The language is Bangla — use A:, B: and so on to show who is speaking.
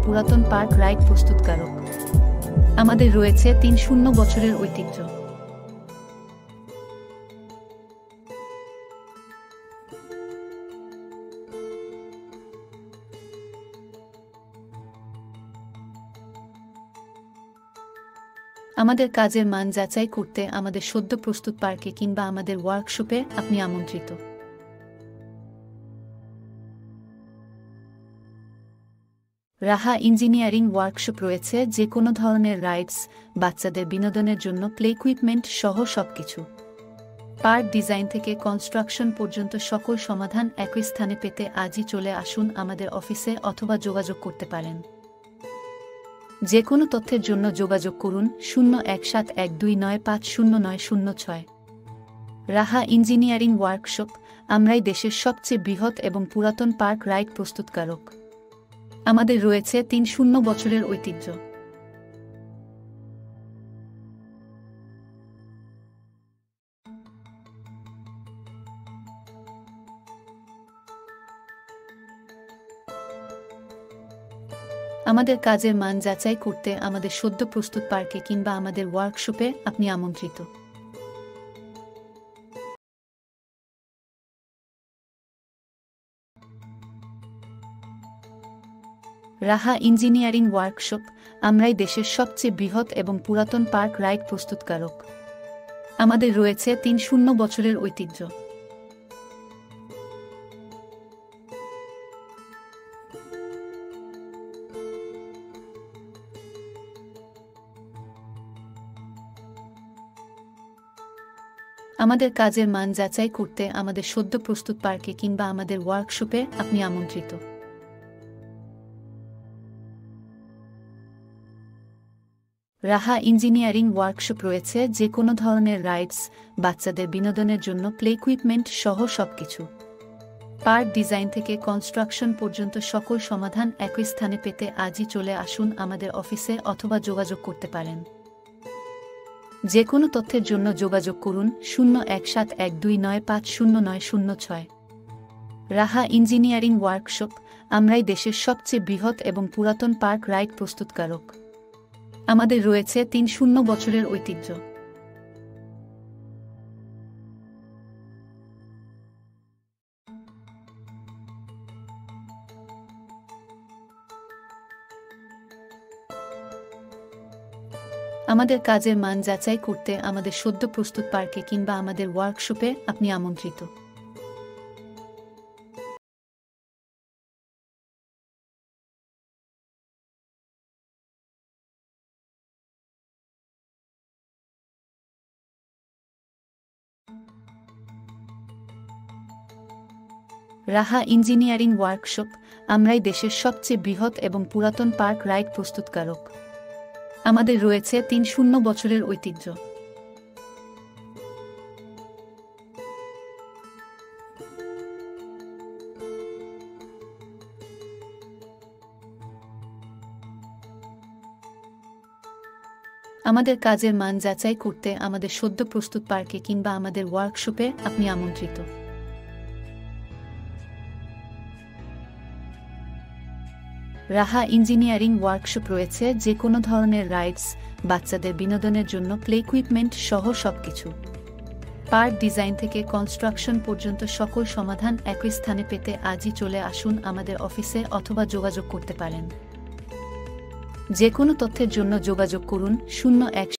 A: পুরাতন পার্ক রাইড প্রস্তুতকারক। আমাদের রয়েছে ৩০ বছরের ঐতিহ্য। আমাদের কাজের মান যাচাই করতে আমাদের সদ্য প্রস্তুত পার্কে কিংবা আমাদের ওয়ার্কশপে আপনি আমন্ত্রিত। রাহা ইঞ্জিনিয়ারিং ওয়ার্কশপ রয়েছে যে কোনো ধরনের রাইডস, বাচ্চাদের বিনোদনের জন্য প্লে ইকুইপমেন্ট সহ সবকিছু। পার্ক ডিজাইন থেকে কনস্ট্রাকশন পর্যন্ত সকল সমাধান একই স্থানে পেতে আজই চলে আসুন আমাদের অফিসে অথবা যোগাযোগ করতে পারেন। যে কোনো তথ্যের জন্য যোগাযোগ করুন 01712950906। রাহা ইঞ্জিনিয়ারিং ওয়ার্কশপ, আমরাই দেশের সবচেয়ে বৃহৎ এবং পুরাতন পার্ক রাইড প্রস্তুতকারক। আমাদের রয়েছে ৩০ বছরের ঐতিহ্য। আমাদের কাজের মান যাচাই করতে আমাদের সদ্য প্রস্তুত পার্কে কিংবা আমাদের ওয়ার্কশপে আপনি আমন্ত্রিত। রাহা ইঞ্জিনিয়ারিং ওয়ার্কশপ, আমরাই দেশের সবচেয়ে বৃহৎ এবং পুরাতন পার্ক রাইড প্রস্তুতকারক। আমাদের রয়েছে ৩০ বছরের ঐতিহ্য। আমাদের কাজের মান যাচাই করতে আমাদের সদ্য প্রস্তুত পার্কে কিংবা আমাদের ওয়ার্কশপে আপনি আমন্ত্রিত। রাহা ইঞ্জিনিয়ারিং ওয়ার্কশপ রয়েছে যে কোনো ধরনের রাইডস, বাচ্চাদের বিনোদনের জন্য প্লে ইকুইপমেন্ট সহ সবকিছু। পার্ক ডিজাইন থেকে কনস্ট্রাকশন পর্যন্ত সকল সমাধান একই স্থানে পেতে আজই চলে আসুন আমাদের অফিসে অথবা যোগাযোগ করতে পারেন। যে কোনো তথ্যের জন্য যোগাযোগ করুন 01712950906। রাহা ইঞ্জিনিয়ারিং ওয়ার্কশপ, আমরাই দেশের সবচেয়ে বৃহৎ এবং পুরাতন পার্ক রাইড প্রস্তুতকারক। আমাদের রয়েছে ৩০ বছরের ঐতিহ্য। আমাদের কাজের মান যাচাই করতে আমাদের সদ্য প্রস্তুত পার্কে কিংবা আমাদের ওয়ার্কশপে আপনি আমন্ত্রিত। রাহা ইঞ্জিনিয়ারিং ওয়ার্কশপ, আমরাই দেশের সবচেয়ে বৃহৎ এবং পুরাতন পার্ক রাইড প্রস্তুতকারক। আমাদের রয়েছে ৩০ বছরের ঐতিহ্য। আমাদের কাজের মান যাচাই করতে আমাদের সদ্য প্রস্তুত পার্কে কিংবা আমাদের ওয়ার্কশপে আপনি আমন্ত্রিত। রাহা ইঞ্জিনিয়ারিং ওয়ার্কশপ রয়েছে যে কোনো ধরনের রাইডস, বাচ্চাদের বিনোদনের জন্য প্লে ইকুইপমেন্ট সহ সবকিছু। পার্ক ডিজাইন থেকে কনস্ট্রাকশন পর্যন্ত সকল সমাধান একই স্থানে পেতে আজই চলে আসুন আমাদের অফিসে অথবা যোগাযোগ করতে পারেন। যে কোনো তথ্যের জন্য যোগাযোগ করুন 01